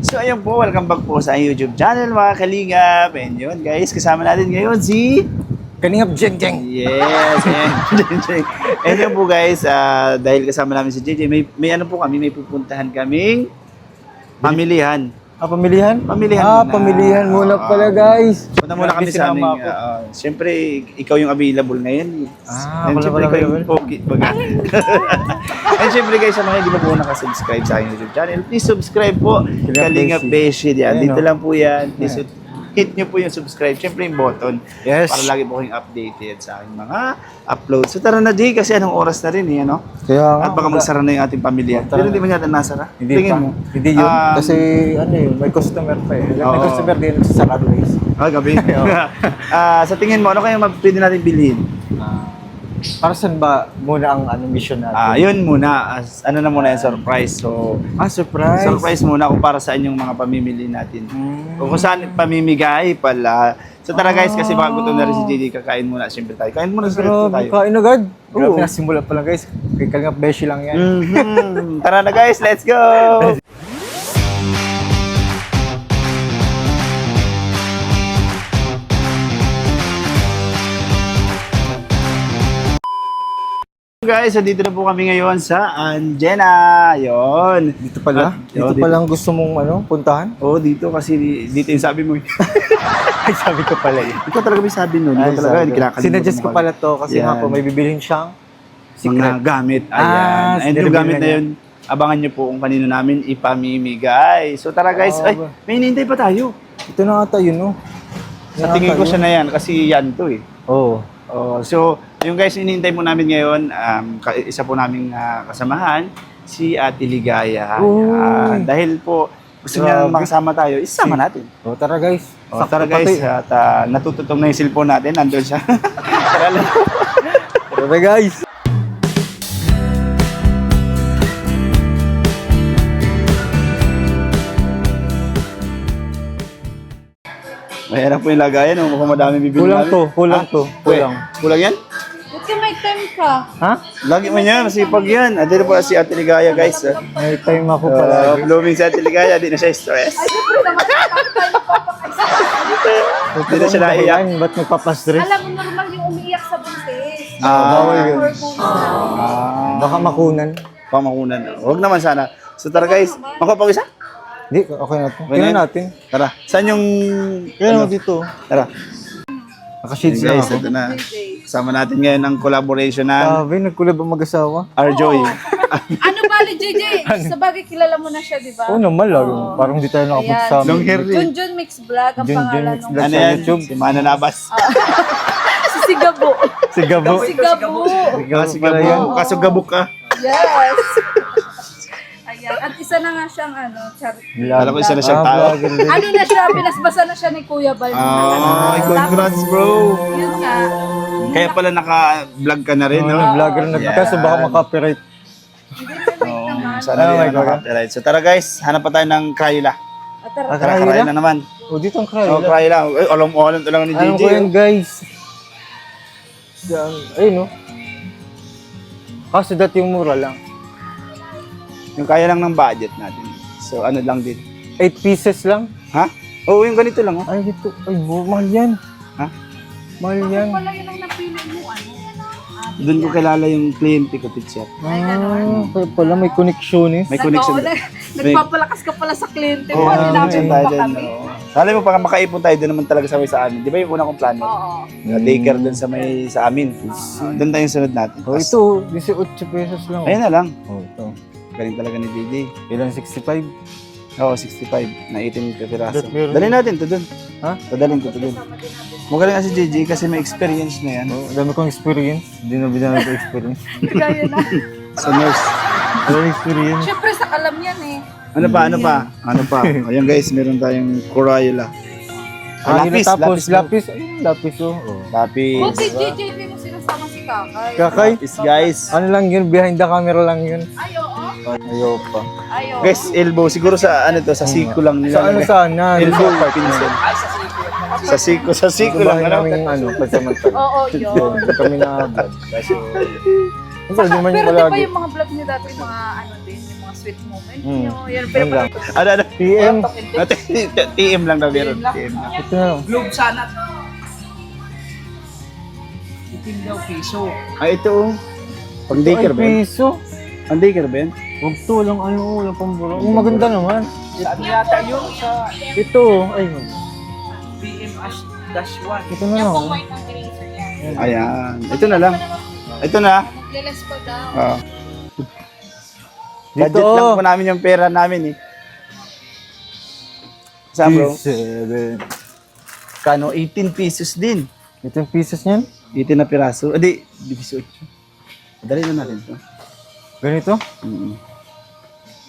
So ayun po, welcome back po sa YouTube channel mga kalingap. And yun guys, kasama natin ngayon si... Kalingap Jeng Jeng. Yes, and yun po guys, dahil kasama namin si JJ, may ano po kami, may pupuntahan kaming pamilihan. Pamilihan? Pamilihan muna. Pamilihan muna pala guys. Punta muna kami sa aming, siyempre, ikaw yung available ngayon. And siyempre, ikaw yung okay. And siyempre guys, sa mga hindi pa po nakasubscribe sa aking YouTube channel, please subscribe po. Kalingap Beshi. Dito lang po yan. Please hit nyo po yung subscribe. Siyempre yung button. Yes. Para lagi po kayong updated sa aking mga uploads. So tara na Jay, kasi anong oras na rin ano? Kaya At baka magsara na yung ating pamilya. Pero hindi man yata nasara. Hindi Tingin pa. mo. Hindi yun. Kasi ano yun, may customer pa eh. May Oo. customer din sa Carways. Gabi. Sa tingin mo, ano kayong pwede natin bilhin? Para saan ba muna ang mission natin? Yun muna. Ano na muna yung surprise. So, surprise. surprise muna kung para saan yung mga pamimili natin. Kung saan pamimigay pala. So tara guys, kasi baka gutom na rin si JJ, kakain muna. Siyempre tayo. Kain muna tayo. Kain agad. Oo. Grabe, nasimula pa lang guys. Kay Kalingap Beshi lang yan. Tara na guys, let's go! Guys, so dito na po kami ngayon sa Anjena. Yon. Dito pala? Dito Dito pala ang gusto mong puntahan? Oo, dito kasi dito yung sabi mo. Ay, sabi ko pala yun. Ikaw talaga may sabi nun. Ikaw talaga, hindi kinakalimutan Sinadjust ko mo pala to kasi Yan. nga po may bibilhin siyang mga gamit. Ayan. And yung gamit na yun, abangan nyo po kung kanino namin ipamimigay. So tara guys, ay, may hinihintay pa tayo. Ito na ata yun, no? Sa tingin ko siya na yan kasi yan to eh. Oo. So, yung guys, hinihintay mo namin ngayon, isa po naming kasamahan, si Ate Ligaya. Dahil po, gusto niya makasama tayo, isama natin. Tara guys. Tara guys, at natututong na yung cellphone natin, nandun siya. Tara lang. Tara guys. Mahirap po yung lagayan, mukhang madami bibili Kulang namin. to, kulang to. Kulang. Kulang yan? Ba't ka may time ka? Ha? Lagi mo yan, masipag yan. Dito po si Ate Ligaya guys. May time ako pala. Blooming si Ate Ligaya, di na siya stress. Ay, siyempre naman, bakit tayo magpapakaisa? Di na siya naiyak. Ba't nagpapastress? Alam mo, normal yung umiiyak sa buntis. Bawal yun. Hormones. Baka makunan. Pamakunan. Huwag naman sana. So tara guys, makapag-isa? Hindi, okay na to. Okay na Tingnan yun? natin. Tara. Saan yung... Kaya dito. Tara. Nakashades Hey na guys, ako. ito na. Kasama natin ngayon ang collaboration ng Sabi, nagkulab ang mag-asawa. Arjoy. Ano ba, JJ? Sa bagay, kilala mo na siya, di ba? Oo naman, lalo. Parang di tayo nakapagsama. Long hair rin. Junjun Mix Vlog ang Junjun pangalan Mix ng Vlog. Ano Sa yan? YouTube. Si Mana Nabas. Si Sigabo. Si Gabo. Sigabo. Kasi gabok. Kaso gabok ka. Yes. Ayan. At isa na nga siyang Alam ko isa na siyang tao. ano na siya, pinasbasa na siya ni Kuya Bal. Congrats bro. Yun nga. Kaya pala naka-vlog ka na rin, no? Vlogger na kaso baka makapiright. Sana rin naka-copyright. So tara guys, hanap pa tayo ng Crayola. Tara. Crayola na naman. O, dito ang cry. Oh, Crayola. Ay, alam to lang ni Ano JJ. ko yan, guys? Yan. Ayun, no? Kaso dati yung mura lang. Yung kaya lang ng budget natin. So ano lang din. 8 pieces lang. Ha? Oo, yung ganito lang, oh. Ay, dito. Ay, mahal yan. Ha? Mahal yan. Wala yun ang napili mo, Doon ko kilala yung kliyente ko, teacher. Kaya pala may connection eh. May connection. Nagpapalakas ka pala sa kliyente mo. Oo, Tinapin connection mo tayo pa dyan. kami. Alam mo, baka makaipon tayo doon naman talaga sa amin. Di ba yung una kong plano? Oo. Daycare doon sa amin. Doon tayo yung sunod natin. Oh, ito, 18 pesos lang. Ayun na lang. Oh, ito. Galing talaga ni JJ. Ilan 65? Oo, 65 na 18 piraso. That meron. Dalhin natin to doon. Ha? Dadalhin ko to doon. Magaling nga si JJ kasi may experience na yan. Oh, dami kong experience. Hindi na binanay ko experience. Gaya na. Sa nurse. Dami experience. Siyempre sa kalam yan eh. Ano pa? Ayan guys, meron tayong Crayola. Tapos lapis. Ayun, lapis oh. Lapis. Buti JJ, hindi mo sinasama si Kakay. Kakay. Lapis guys. Ano lang yun, behind the camera lang yun. Ay, oo. Ayaw pa. Ay, oo. Guys, elbow. Siguro sa ano to, sa siko lang nila. Sa ano sana? Elbow, pincel. Sa siko lang. Ano? Namin pagsamantala. Oo, yun. Hindi kami na vlog. Kasi, Saka, di man pero yung di ba malagi. yung mga vlog niyo dati, yung mga ano din, yung mga sweet moment Hmm. nyo. Yan, Yan lang. Ano? PM. TM lang daw meron. TM lang. TM lang. Ito na lang. Globe sana. 15 daw piso. Ito oh. Pang daycare ba yan? Piso. Pang daycare ba yan? Huwag to, walang ano, walang pambura. Ang maganda naman. Saan yata yun sa Ito, ay, BM-1. ito na lang. oh. Ayan. Ito na lang. Ito na. Maglalas pa daw. Oh. Dito, Budget lang oh. po namin yung pera namin eh. Saan bro? 7. Kano? 18 pesos din. Ito yung pieces niyan? 18 na piraso. Adi, 18. Dali na natin ito. Ganito? Mm-hmm.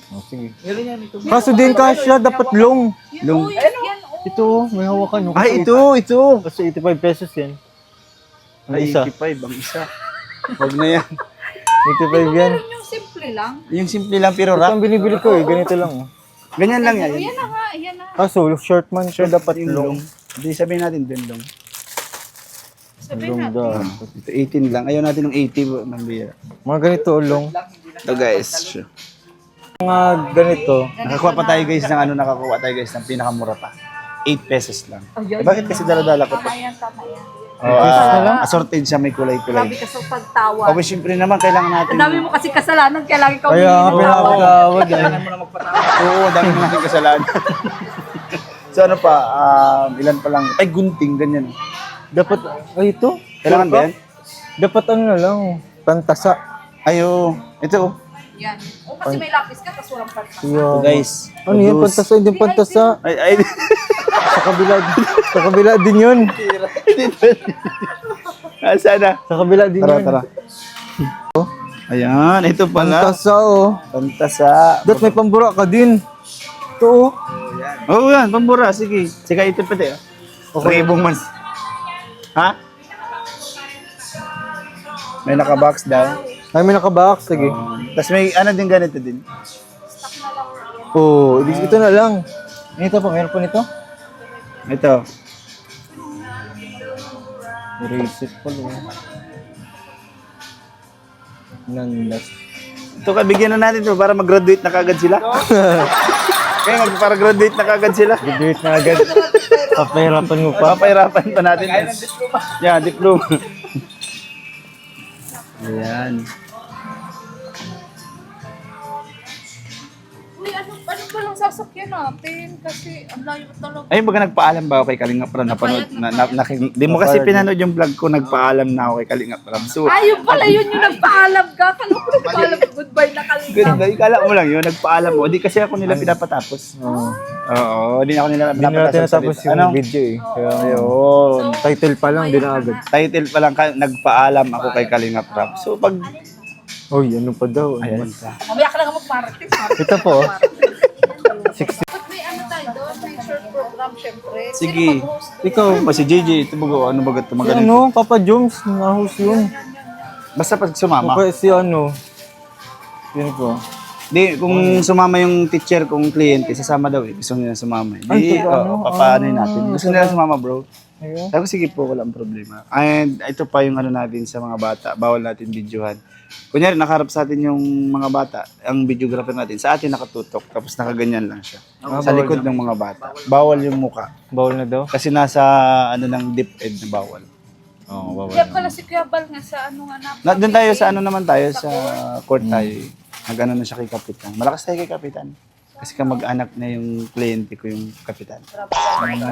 Oh, sige. Meron yan ito. Kaso din kasya, dapat long. Long. Yan, oh. Ito, may hawakan. oh. Ay, ito. Kasi 85 pesos yan. Ang Ay, isa. 85 ang isa. Huwag na yan. 85 yan. Meron yung simple lang. Yung simple lang pero Ito wrap. ang binibili ko eh, ganito lang. oh. Ganyan lang yan. Yan na nga, yan na. Kaso, short man siya, dapat Yung long. long. Hindi sabihin natin din long. Sabihin Long natin. da. Ito 18 lang. Ayaw natin ng 80 ng bira. Mga ganito, long. Ito guys. Mga ganito. Nakakuha pa tayo guys ng nakakuha tayo guys ng pinakamura pa. 8 pesos lang. Ayun. Eh, bakit kasi dala-dala ko Tama pa? yan, tama yan. Assorted siya, may Grabe kulay-kulay. ka sa pagtawa. O, syempre naman, kailangan natin. Ang dami mo kasi kasalanan, kaya lagi ka Kaya nga humingi ng tawad. pinapatawad eh. Oo, dami mo natin kasalanan. So ano pa, ilan pa lang. Ay, gunting, ganyan. Dapat, ay ito? Kailangan ba yan? Dapat ano na lang, pantasa. Ayo, ito oh. Yan. O kasi may lapis ka, tapos walang pantas. Ito Yeah. guys. Ano yan, pantasa, hindi pantasa. Ay, Sa kabila din yun. sana. Sa kabila din Tara, yun. tara. Ayan, ito pala. Pantasa oh. Pantasa. Dot may pambura ka din. Ito oh. Oo, yan, pambura. Sige. Sige, ito pati. Okay. Ribong man. Ha? May naka-box daw. Ay, may nakabox. Sige. Tapos may ano din ganito din. Oh, ito na lang. Ito pa, meron pa nito? Ito. Reset pala. Nandas. Ito ka, bigyan na natin ito para mag-graduate na kagad sila. Kaya para graduate na kagad sila. Graduate na agad. Papahirapan mo pa. Papahirapan pa natin. Yan, diploma. Ayan. Uy, ano ba lang sasakyan natin? Kasi ang layo talaga. Ay, baga nagpaalam ba ako kay Kalingap Ram? Napanood, di mo kasi pinanood yung vlog ko, nagpaalam na ako kay Kalingap Ram. So, Ayun pala yun yung nagpaalam ka. Kala ko nagpaalam, goodbye na kalingap. ganda, ikala mo lang yun, nagpaalam mo. Di kasi ako nila pinapatapos. Oo. Oo, di ako nila Hindi na natin natapos salita. yung Ano? video eh. Kaya, Ayun. title pa lang, di na agad. Title pa lang, nagpaalam ako kay Kalingap Ram. So, pag... Uy, ano pa daw? Ayan. Mamaya ka lang mag-marketing. Ito po. 60. Ba't may ano tayo doon? May short program, syempre. Sige. Sino mag-host? Ikaw, Ba si JJ, ito ba ano ba ito si magaling? ano, Papa Jones, na-host yun. Basta pag sumama. Okay, si ano, yun po. Di, kung sumama yung teacher, kung kliyente, sasama daw eh. Gusto nila sumama. Di, Ay, ito ba, ano? papaanoin natin. Gusto nila sumama, bro. Ayun. Sabi ko, sige po, walang problema. And ito pa yung ano natin sa mga bata. Bawal natin videohan. Kunyari, nakaharap sa atin yung mga bata. Ang videographer natin, sa atin nakatutok. Tapos nakaganyan lang siya. Sa bawal likod ng mga bata. Bawal yung muka. Bawal na daw? Kasi nasa ano ng deep end na bawal. Oo, bawal. Kaya pala si Kuya Bal nga sa ano nga na. Doon tayo sa ano naman tayo, sa court tayo. Nag-ano na siya kay Kapitan. Malakas tayo kay Kapitan. Kasi kamag-anak na yung kliyente ko yung Kapitan. Lahat na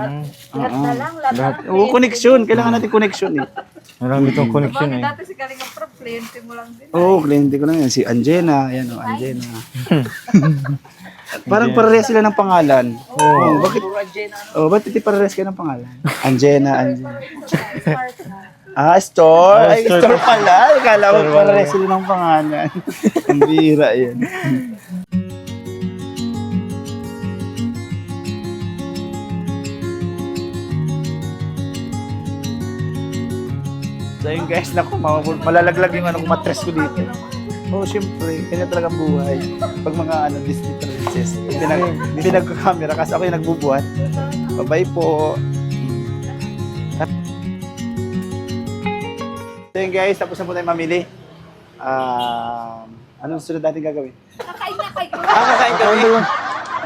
lang, lahat na lang. Oo, connection. Kailangan natin connection eh. Marami itong connection Bakit eh. dati si Kalinga Prab, kliyente mo lang din. Oo, kliyente ko lang yan. Si Angena. Ayan o, Angena. Parang parehas sila ng pangalan. Oo, bakit? Oh, ba't iti parehas kayo ng pangalan? Angena, Angena. Smart na. Ah, store? Ay, store pala. Akala ko parehas sila ng pangalan. Ang bira yan. So yun guys, naku, malalaglag yung ano, matres ko dito. Oo, syempre, kanya talagang buhay. Pag mga ano, Disney princess, pinag-camera kasi ako yung nagbubuhat. Bye-bye po. So yun guys, tapos na po tayo mamili. Anong sunod natin gagawin? Kakain na kayo. Kakain kami.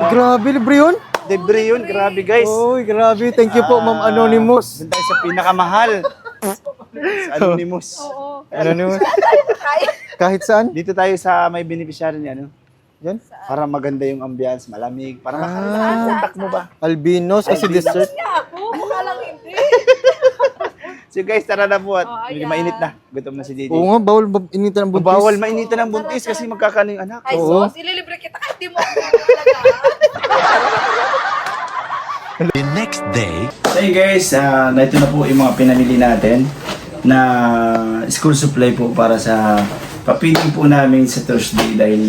Grabe, libre yun. Libre yun, grabe guys. Uy, grabe. Thank you po, Ma'am Anonymous. Doon tayo sa pinakamahal. Sa Anonymous. Oo. Anonymous. Kain. Kahit saan? Dito tayo sa may beneficiary ni ano. Yan. Para maganda yung ambience, malamig. Para Ah. makakontak mo ba? Albinos kasi dessert. Niya ako. Mukha lang hindi. So guys, tara na po at Oh, medyo ayan. mainit na. Gutom na si JJ. Oo nga, bawal initan ng buntis. Bawal mainitan ng buntis kasi magkakano yung anak. Ay, Oo. sos, ililibre kita kahit di mo ako talaga. The next day, So hey guys, na ito na po yung mga pinamili natin na school supply po para sa papiling po namin sa Thursday dahil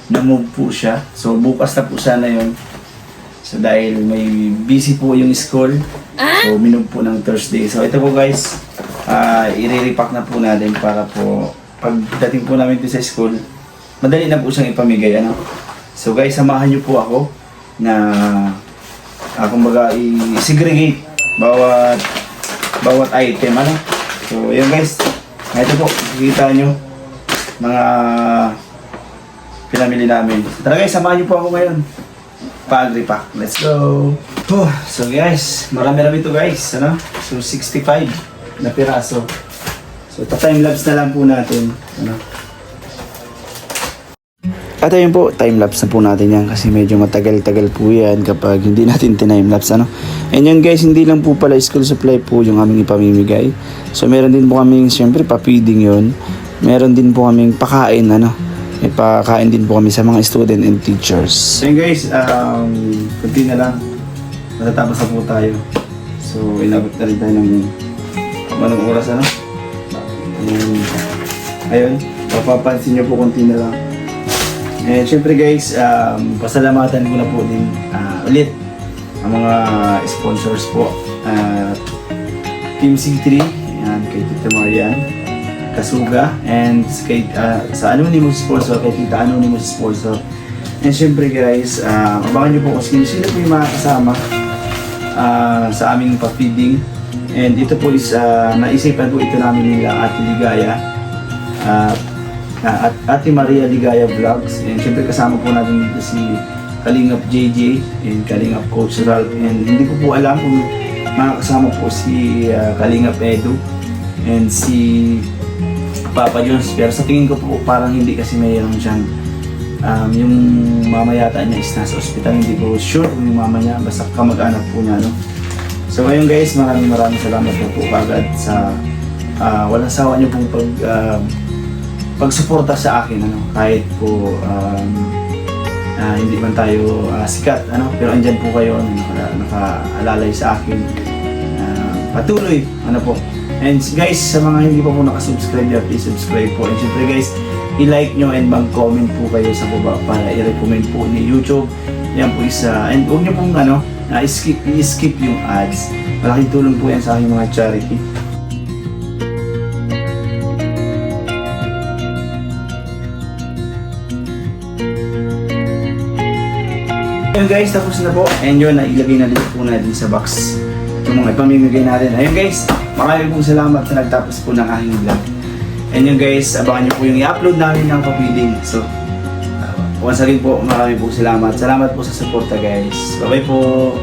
na-move po siya. So bukas na po sana yun. So dahil may busy po yung school, so minove po ng Thursday. So ito po guys, i-repack na po natin para po pagdating po namin dito sa school, madali na po siyang ipamigay. Ano? So guys, samahan niyo po ako na kumbaga i-segregate bawat item. Ano? So yun guys, ito po, makikita nyo mga pinamili namin. Tara guys, samahan niyo po ako ngayon. Pag-repack. Let's go! So guys, marami-rami to guys. Ano? So 65 na piraso. So time-lapse na lang po natin. Ano? At ayun po, time-lapse na po natin yan kasi medyo matagal-tagal po yan kapag hindi natin time-lapse. Ano? And yun guys, hindi lang po pala school supply po yung aming ipamimigay. So meron din po kaming, siyempre, pa-feeding yun. Meron din po kaming pakain, ano? May pakain din po kami sa mga student and teachers. So yun guys, kunti na lang. Matatapos na po tayo. So inabot na rin tayo ng manong oras, ano? Ayun, mapapansin nyo po kunti na lang. And syempre guys, pasalamatan ko na po din ulit ang mga sponsors po. Team C3, yan, kay Tita Marian Kasuga, and kay, sa Anonymous sponsor, kay Tita Anonymous sponsor. And syempre guys, abangan nyo po kung sino po yung makakasama sa aming pa-feeding. And ito po is, naisipan po ito namin nila Ate Ligaya at Ate Maria Ligaya Vlogs. And syempre kasama po natin dito si Kalingap JJ and Kalingap Coach Ralph. And hindi ko po alam kung makakasama po si Kalingap Edu and si Papa Jones. Pero sa tingin ko po parang hindi kasi mayroon siyang yung mama yata niya is nasa ospital. Hindi ko sure kung yung mama niya, basta kamag-anak po niya, no? So ngayon guys, maraming salamat po agad sa walang sawa niyo pong pagsuporta sa akin, ano, kahit po hindi man tayo sikat, ano, pero andyan po kayo, nakaalalay sa akin, patuloy, ano po. And guys, sa mga hindi pa po nakasubscribe, please subscribe po. And syempre guys, i-like nyo and mag-comment po kayo sa baba para i-recommend po ni YouTube. Yan po isa. And huwag nyo pong i-skip yung ads. Malaking tulong po yan sa aking mga charity. Ayun guys, tapos na po. And yun, nailagay na din po natin sa box itong mga ipamimigay natin. Ayun guys, maraming pong salamat na nagtapos po ng aking vlog. And yun guys, abangan nyo po yung i-upload namin ng pa-feeding. So, once again po, maraming pong salamat. Salamat po sa suporta guys. Bye bye po.